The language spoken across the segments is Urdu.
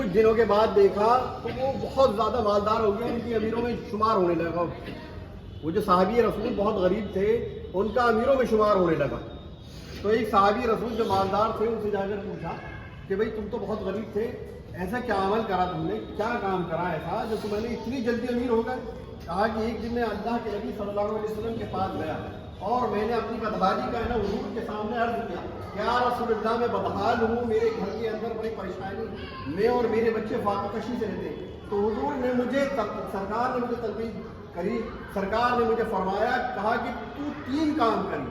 کچھ دنوں کے بعد دیکھا تو وہ بہت زیادہ مالدار ہو گیا، ان کی امیروں میں شمار ہونے لگا. وہ جو صحابی رسول بہت غریب تھے ان کا امیروں میں شمار ہونے لگا. تو ایک صحابی رسول جو مالدار تھے ان سے جا کر پوچھا کہ بھئی تم تو بہت غریب تھے، ایسا کیا عمل کرا تم نے، کیا کام کرا ایسا جو تمہیں نے اتنی جلدی امیر ہو گئے؟ کہا کہ ایک دن میں اللہ کے نبی صلی اللہ علیہ وسلم کے پاس گیا اور میں نے اپنی بدحالی کا حضور کے سامنے عرض کیا، یا رسول اللہ میں بدحال ہوں، میرے گھر کے اندر بڑی پریشانی، میں اور میرے بچے فاقہ کشی سے رہتے ہیں. تو حضور نے مجھے سرکار نے مجھے تلقین کری، سرکار نے مجھے فرمایا، کہا کہ تو 3 کام کری،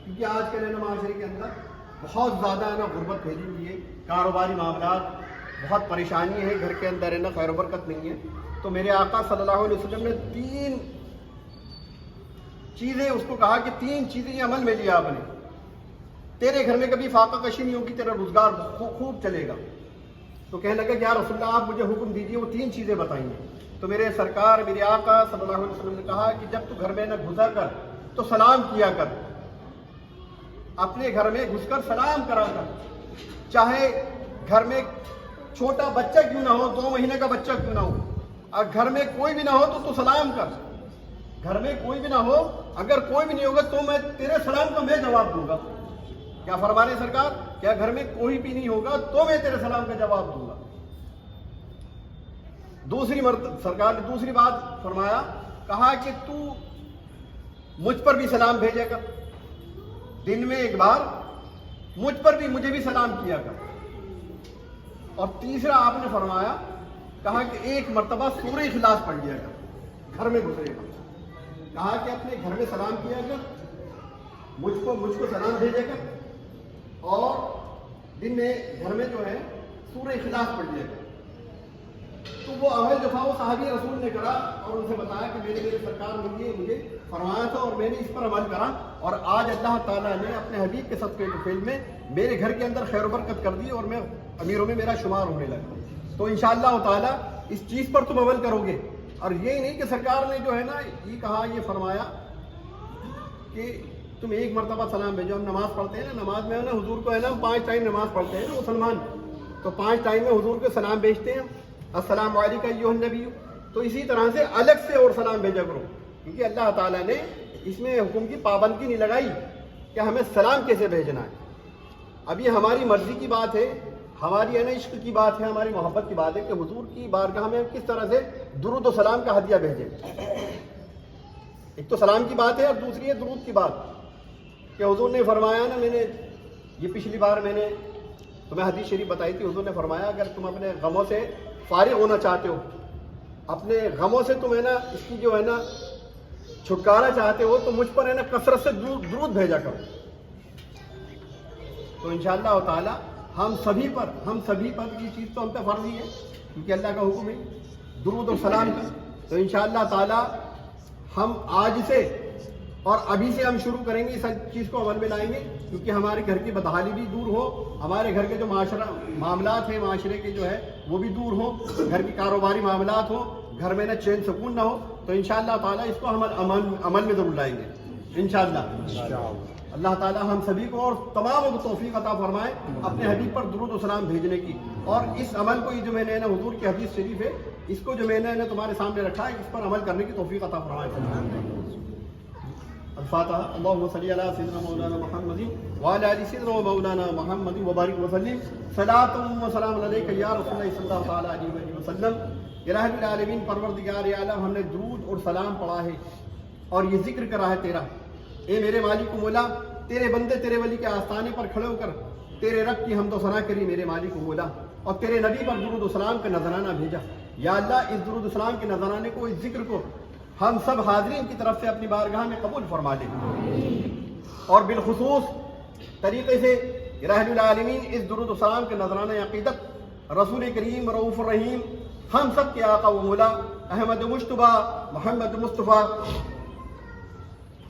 کیونکہ آج کل معاشرے کے اندر بہت زیادہ غربت پھیلی ہوئی ہے، کاروباری معاملات بہت پریشانی ہے، گھر کے اندر خیر و برکت نہیں ہے. تو میرے آقا صلی اللہ علیہ وسلم نے 3 چیزیں اس کو کہا کہ 3 چیزیں یہ عمل میں لیا آپ نے، تیرے گھر میں کبھی فاقہ کشی نہیں ہوگی، تیرا روزگار خوب چلے گا. تو کہنے لگا کہ یا رسول اللہ آپ مجھے حکم دیجیے، وہ 3 چیزیں بتائیں. تو میرے سرکار میرے آقا صلی اللہ علیہ وسلم نے کہا کہ جب تو گھر میں گھسا کر تو سلام کیا کر، اپنے گھر میں گھس کر سلام کرا کر، چاہے گھر میں چھوٹا بچہ کیوں نہ ہو، 2 مہینے کا بچہ کیوں نہ ہو، اور گھر میں کوئی بھی نہ ہو تو سلام کر. گھر میں کوئی بھی نہ ہو، اگر کوئی بھی نہیں ہوگا تو میں تیرے سلام کا میں جواب دوں گا. کیا فرما رہے سرکار؟ کیا گھر میں کوئی بھی نہیں ہوگا تو میں تیرے سلام کا جواب دوں گا. سرکار نے دوسری بات فرمایا، کہا کہ تو مجھ پر بھی سلام بھیجے کر، دن میں ایک بار مجھے بھی سلام کیا کر. اور تیسرا آپ نے فرمایا، کہا کہ 1 مرتبہ سورہ اخلاص پڑھ لیا کر گھر میں گزرے گا. کہا کہ اپنے گھر میں سلام کیا کر، مجھ کو سلام بھیجے کر، اور دن میں گھر میں جو ہے سورہ اخلاص پڑھ لیا کر. تو وہ عمل جو تھا وہ صحابی رسول نے کرا اور ان سے بتایا کہ میرے سرکار نے مجھے فرمایا تھا اور میں نے اس پر عمل کرا، اور آج اللہ تعالیٰ نے اپنے حبیب کے صدقے کے فعل میں میرے گھر کے اندر خیر و برکت کر دی اور میں امیروں میں میرا شمار ہونے لگا. تو انشاءاللہ تعالیٰ اس چیز پر تم عمل کرو گے. اور یہ نہیں کہ سرکار نے جو ہے نا یہ کہا، یہ فرمایا کہ تم 1 مرتبہ سلام بھیجو. ہم نماز پڑھتے ہیں نا، نماز میں نا حضور کو ہے نا 5 ٹائم نماز پڑھتے ہیں نا مسلمان، تو 5 ٹائم میں حضور کو سلام بھیجتے ہیں، السلام علیکم ایھا النبی. تو اسی طرح سے الگ سے اور سلام بھیجا کرو، کیونکہ اللہ تعالیٰ نے اس میں حکم کی پابندی نہیں لگائی کہ ہمیں سلام کیسے بھیجنا ہے. اب یہ ہماری مرضی کی بات ہے، ہماری ہے نا عشق کی بات ہے، ہماری محبت کی بات ہے کہ حضور کی بارگاہ میں کس طرح سے درود و سلام کا ہدیہ بھیجیں. ایک تو سلام کی بات ہے اور دوسری ہے درود کی بات، کہ حضور نے فرمایا نا، میں نے یہ پچھلی بار میں نے تمہیں حدیث شریف بتائی تھی، حضور نے فرمایا اگر تم اپنے غموں سے فارغ ہونا چاہتے ہو، اپنے غموں سے تم ہے نا اس کی جو ہے نا چھٹکارا چاہتے ہو، تو مجھ پر ہے نا کثرت سے درود بھیجا کرو. تو انشاءاللہ تعالی ہم سبھی پر یہ چیز تو ہم پہ فرض ہی ہے، کیونکہ اللہ کا حکم ہے درود اور سلام کا. تو انشاءاللہ تعالی ہم آج سے اور ابھی سے ہم شروع کریں گے، اس چیز کو عمل میں لائیں گے، کیونکہ ہمارے گھر کی بدحالی بھی دور ہو، ہمارے گھر کے جو معاملات ہیں معاشرے کے جو ہے وہ بھی دور ہوں، گھر کی کاروباری معاملات ہوں، گھر میں نہ چین سکون نہ ہو. تو انشاءاللہ تعالی اس کو ہم عمل میں ضرور لائیں گے انشاءاللہ. اللہ تعالی ہم سبھی کو اور تمام کو توفیق عطا فرمائے اپنے حبیب پر درود و سلام بھیجنے کی. اور اس عمل کو، یہ جو میں نے حضور کی حدیث شریف ہے، اس کو جو میں نے تمہارے سامنے رکھا ہے، اس پر عمل کرنے کی توفیق عطا فرمائے. الفاتحہ. اللہم صلی علی سیدنا مولانا محمد وعلی آل سیدنا مولانا محمد وبارک وسلم. صلاۃ و سلام علیک یا رسول اللہ صلی اللہ تعالی علیہ وسلم. الہ العالمین پروردگار عالم، ہم نے درود اور سلام پڑھا ہے اور یہ ذکر کرا ہے تیرا، اے میرے مالک و مولا، تیرے بندے تیرے ولی کے آستانے پر کھڑے ہو کر تیرے رب کی حمد و ثنا کری میرے مالک و مولا، اور تیرے نبی پر درود و سلام کا نذرانہ بھیجا. یا اللہ اس درود و سلام کے نذرانے کو، اس ذکر کو ہم سب حاضرین کی طرف سے اپنی بارگاہ میں قبول فرما لیں، اور بالخصوص طریقے سے الہ العالمین اس درود و سلام کے نذرانہ عقیدت رسول کریم رؤوف الرحیم ہم سب کے آقا و مولا احمد مجتبیٰ محمد مصطفیٰ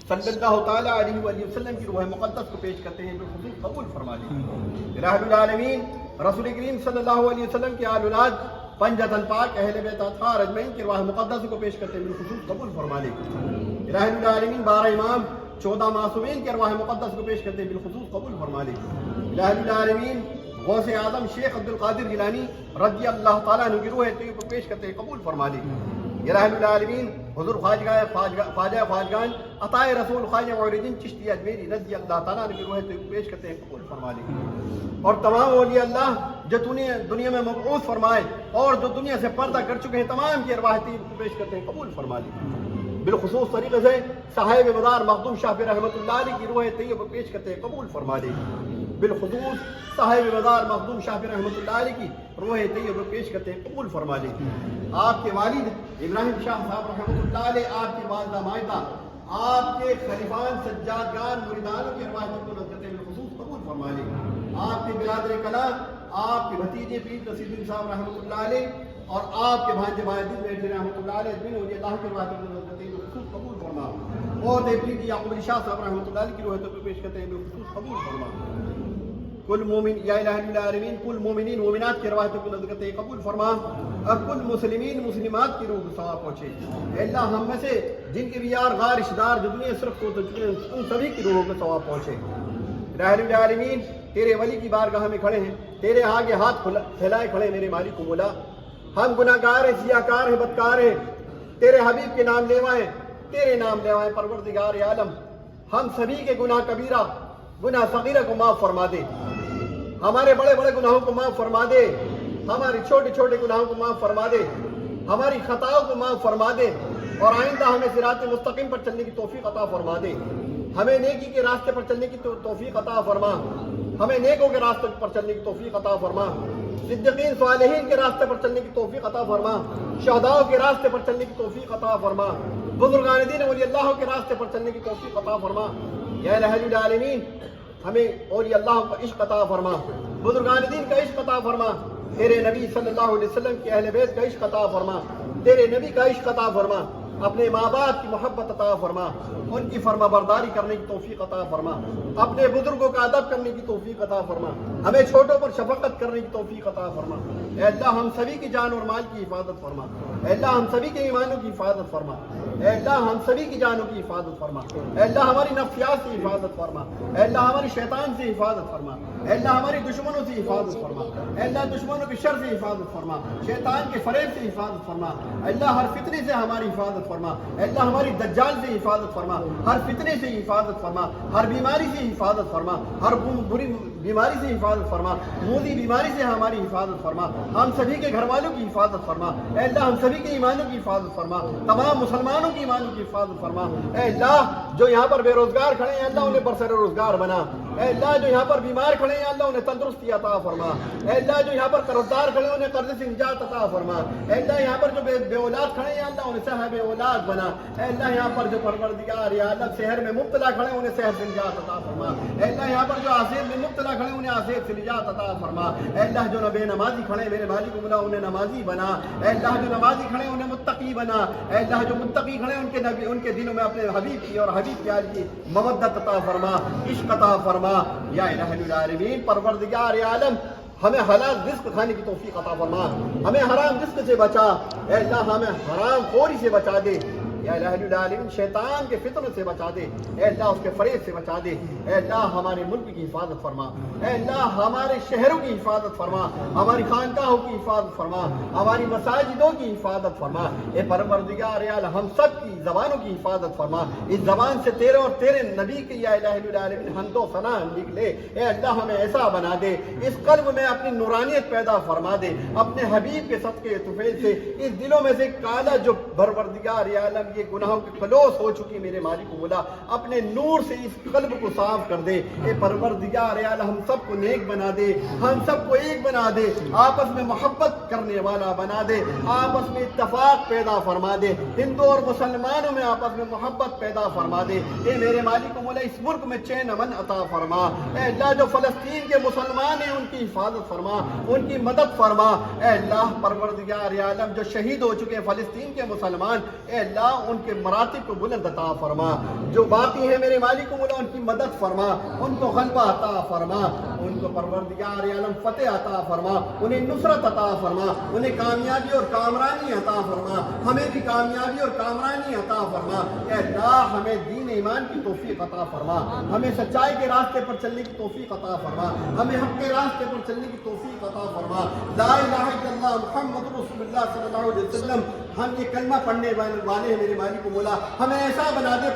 صلی اللہ تعالیٰ علیہ وآلہ وسلم کی روح مقدس کو پیش کرتے ہیں، بالخصوص قبول فرما لیں. الہ العالمین رسول کریم صلی اللہ علیہ وسلم کے آل اولاد پنجتن پاک اہل بیت اطہار اجمعین کی روح مقدس کو پیش کرتے ہیں، بالخصوص قبول فرما لیں. الہ العالمین 12 امام 14 معصومین کی ارواح مقدس کو پیش کرتے ہیں، بالخصوص قبول فرما لیں. الہ العالمین غوث اعظم شیخ عبد القادر جیلانی رضی اللہ تعالیٰ عنہ کی روح طیب کو پیش کرتے ہیں قبول فرما لے. الہ العالمین حضور خواجہ خواجگان عطا رسول خواجہ معین الدین چشتی اجمیری رضی اللہ تعالیٰ عنہ کی روح طیب کو پیش کرتے ہیں قبول فرما لے. اور تمام اولیاء اللہ جو دنیا میں مبعوث فرمائے اور جو دنیا سے پردہ کر چکے ہیں تمام کی ارواح طیب کو پیش کرتے ہیں قبول فرما لے. بالخصوص طریقے سے صاحب مدار مخدوم شافی رحمۃ اللہ علیہ کی روح طیب کو پیش کرتے ہیں قبول فرما لے. بالخصوص صاحب مدار مخدوم شافی رحمۃ اللہ علیہ کی روح طیب کو پیش کرتے ہیں قبول فرما لے. آپ کے والد ابراہیم شاہ صاحب رحمۃ اللہ علیہ، آپ کی والدہ مائدہ، آپ کے خلیفان سجادگان مریدانوں کی ارواح کو بالخصوص قبول فرما لے. آپ کے برادر کلام، آپ کے بھتیجے پیر نصیر الدین صاحب رحمۃ اللہ علیہ اور آپ کے بھانجے معین الدین رحمۃ اللہ علیہ اجمعین اولیاء اللہ کے ارواح کو بالخصوص قبول فرما. اور دیپری یعقوب علی شاہ صاحب رحمۃ اللہ علیہ کی روح طیب پیش کرتے ہیں بالخصوص قبول فرما. کل مومن یا الہ العالمین کل مومنین مومنات کی روایتوں کو نظر کرتے ہیں قبول فرما. اور کل مسلمین مسلمات کی روح کو ثواب پہنچے. اے اللہ ہم میں سے جن کے بھی یار غار رشتہ دار جو دنیا صرف کو ان سبھی کی روحوں کو ثواب پہنچے. الہ العالمین تیرے ولی کی بارگاہ میں کھڑے ہیں، تیرے آگے ہاتھ پھیلائے کھڑے میرے مالک و مولا. ہم گناہ گار ہیں، سیاہ کار ہیں، بدکار ہیں، تیرے حبیب کے نام لیوائیں، تیرے نام لیوائیں پروردگار عالم. ہم سبھی کے گناہ کبیرہ گناہ صغیرہ کو معاف فرما دے، ہمارے بڑے بڑے گناہوں کو معاف فرما دے، ہمارے چھوٹے چھوٹے گناہوں کو معاف فرما دے، ہماری خطاؤں کو معاف فرما دے، اور آئندہ ہمیں صراط مستقیم پر چلنے کی توفیق عطا فرما دے. ہمیں نیکی کے راستے پر چلنے کی توفیق عطا فرما، ہمیں نیکوں کے راستے پر چلنے کی توفیق عطا فرما، صدیقین صالحین کے راستے پر چلنے کی توفیق عطا فرما، شہداؤں کے راستے پر چلنے کی توفیق عطا فرما، بزرگان دین اولیاء اللہ کے راستے پر چلنے کی توفیق عطا فرما. یا الہ العالمین ہمیں اولیاء اللہ کا عشق عطا فرما، بزرگان دین کا عشق عطا فرما، تیرے نبی صلی اللہ علیہ وسلم کے اہل بیت کا عشق عطا فرما، تیرے نبی کا عشق عطا فرما، اپنے ماں باپ کی محبت عطا فرما، ان کی فرما برداری کرنے کی توفیق عطا فرما، اپنے بزرگوں کا ادب کرنے کی توفیق عطا فرما، ہمیں چھوٹوں پر شفقت کرنے کی توفیق عطا فرما. اے اللہ ہم سبھی کی جان اور مال کی حفاظت فرما، اے اللہ ہم سبھی کے ایمانوں کی حفاظت فرما، اے اللہ ہم سبھی کی جانوں کی حفاظت فرما، اے اللہ ہماری نفسیات سے حفاظت فرما، اے اللہ ہماری شیطان سے حفاظت فرما، اے اللہ ہماری دشمنوں سے حفاظت فرما، اے اللہ دشمنوں کے شر سے حفاظت فرما، شیطان کے فریب سے حفاظت فرما، اے اللہ ہر فتنے سے ہماری حفاظت فرما، اے اللہ ہماری دجال سے حفاظت فرما، ہر فتنے سے حفاظت فرما، ہر بیماری سے حفاظت فرما، ہر بری بیماری سے حفاظت فرما، موذی بیماری سے ہماری حفاظت فرما، ہم سبھی کے گھر والوں کی حفاظت فرما، اے اللہ ہم سبھی کے ایمانوں کی حفاظت فرما، تمام مسلمانوں کی ایمانوں کی حفاظت فرما. اے اللہ جو یہاں پر بے روزگار کھڑے ہیں اللہ انہیں برسر روزگار بنا، اے اللہ جو یہاں پر بیمار کھڑے ہیں اللہ انہیں تندرستی عطا فرما، اے اللہ جو یہاں پر قرضدار کھڑے ہیں انہیں قرض سے نجات عطا فرما، اے اللہ یہاں پر جو بے اولاد کھڑے ہیں اللہ انہیں صاحب اولاد بنا، اے اللہ یہاں پر جو پروردگار یا اللہ شہر میں مبتلا کھڑے ہیں انہیں شہر سے نجات عطا فرما، اے اللہ یہاں پر جو آسیب میں مبتلا کھڑے ہیں انہیں آسیب سے نجات عطا فرما، اے اللہ جو بے نمازی کھڑے ہیں میرے مالک و مولا انہیں نمازی بنا، اے اللہ جو نمازی کھڑے ہیں انہیں متقی بنا، اے اللہ جو متقی کھڑے ہیں ان کے دلوں میں اپنے حبیب کی اور حبیب کی آل کی مودت عطا فرما، عشق عطا فرما. یا الہ العالمین پروردگار عالم ہمیں حلال رزق کھانے کی توفیق عطا فرما، ہمیں حرام رزق سے بچا، اے اللہ ہمیں حرام خوری سے بچا دے. یا الہ العالمین شیطان کے فتنوں سے بچا دے، اے اللہ اس کے فریب سے بچا دے. اے اللہ ہمارے ملک کی حفاظت فرما، اے اللہ ہمارے شہروں کی حفاظت فرما، ہماری خانقاہوں کی حفاظت فرما، ہماری مساجدوں کی حفاظت فرما. اے پروردگار اعلی ہم سب کی زبانوں کی حفاظت فرما، اس زبان سے تیرے اور تیرے نبی کی یا الہ العالمین حمد و ثنا نکلے. اے اللہ ہمیں ایسا بنا دے، اس قلب میں اپنی نورانیت پیدا فرما دے، اپنے حبیب کے صدقے طفیل سے اس دلوں میں سے کالا جو پروردگار عالم یہ گناہوں کے خلوص ہو چکی میرے مالک و مولا اپنے نور سے اس قلب کو صاف کر دے. اے پروردگار اعلی ہم سب کو نیک بنا دے، ہم سب کو ایک بنا دے، آپس میں محبت کرنے والا بنا دے، آپس میں اتفاق پیدا فرما دے، ہندو اور مسلمانوں میں آپس میں محبت پیدا فرما دے. اے میرے مالک و مولا اس ملک میں چین امن عطا فرما. اے اللہ جو فلسطین کے مسلمان ہیں ان کی حفاظت فرما، ان کی مدد فرما. اے اللہ پروردگار عالم جو شہید ہو چکے فلسطین کے مسلمان، اے اللہ ان کے مراتب کو بلند عطا فرما، جو باقی ہیں میرے مالک و مولا ان کی مدد فرما، ان کو غلبہ عطا فرما، ان کو پروردگار عالم فتح عطا فرما، انہیں نصرت عطا فرما، انہیں کامیابی اور کامرانی عطا فرما، ہمیں بھی کامیابی اور کامرانی عطا فرما۔ اے اللہ ہمیں دین ایمان کی توفیق عطا فرما، ہمیں سچائی کے راستے پر چلنے کی توفیق عطا فرما، ہمیں حق کے راستے پر چلنے کی توفیق عطا فرما۔ لا الہ الا اللہ محمد رسول اللہ صلی اللہ علیہ وسلم، ہم یہ کلمہ پڑھنے والے ہیں میرے مالک و مولا، ہمیں ایسا بنا دے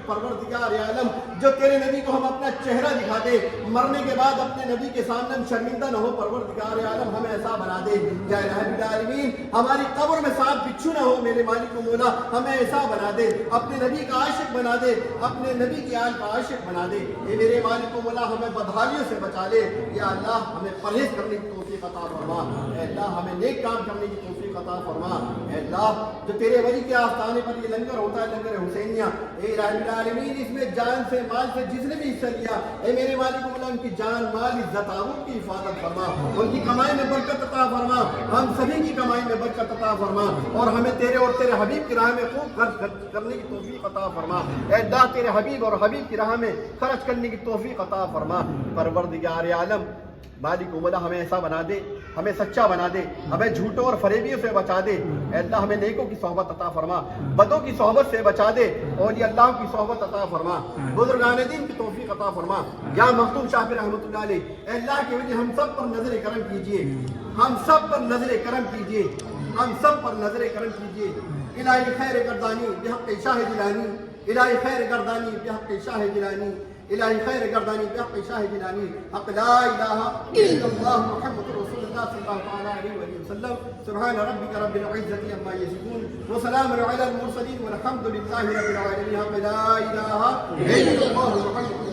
پروردگار عالم جو تیرے نبی کو ہم اپنا چہرہ دکھا دے، مرنے کے بعد اپنے نبی کے سامنے ہم شرمندہ نہ ہو، پروردگار عالم ہمیں ایسا بنا دے یا الہ العالمین، ہماری قبر میں سانپ بچھو نہ ہو میرے مالک و مولا، ہمیں ایسا بنا دے، اپنے نبی کا عاشق بنا دے، اپنے نبی کی آل کا عاشق بنا دے۔ اے میرے مالک و مولا ہمیں بدحالیوں سے بچا لے، یا اللہ ہمیں پرہیز کرنے کی توفیق عطا فرما، اے اللہ ہمیں نیک کام کرنے کی توفیق عطا فرما۔ اے اللہ جو تیرے ولی کے آستانے پر یہ لنگر ہوتا ہے لنگر حسینیہ، اے الہ العالمین اس میں جان سے مال سے جس نے بھی حصہ لیا، اے میرے مالک و مولا ان کی جان مال عزت آبرو کی حفاظت فرما، ان کی کمائی میں برکت عطا فرما، ہم سبھی کی کمائی میں برکت عطا فرما، اور ہمیں تیرے اور تیرے حبیب کی راہ میں خوب خرچ کرنے کی توفیق عطا فرما۔ اے اللہ تیرے حبیب اور حبیب کی راہ میں خرچ کرنے کی توفیق عطا فرما۔ پروردگار عالم مالک و مولا ہمیں ایسا بنا دے، ہمیں سچا بنا دے، ہمیں جھوٹوں اور فریبیوں سے بچا دے، اے اللہ ہمیں نیکوں کی صحبت عطا فرما، بدوں کی صحبت سے بچا دے، اولیاء اللہ کی صحبت عطا فرما، بزرگان دین کی توفیق عطا فرما۔ یا مختوم شاہ رحمۃ اللہ علیہ، اے اللہ کی وجہ ہم سب پر نظر کرم کیجئے، ہم سب پر نظر کرم کیجئے، ہم سب پر نظر کرم کیجئے۔ الہی خیر گردانی بحق شاہ جیلانی، الہی خیر گردانی بحق شاہ جیلانی، الہی خیر گردانی بحق شاہ جیلانی، حق لا الہ الا اللہ محمد رسول اللہ صلی اللہ تعالی علیہ وآلہ وسلم۔ سبحان ربک رب العزۃ عما یصفون وسلام علی المرسلین والحمد للہ رب العالمین۔ حق لا الہ الا اللہ محمد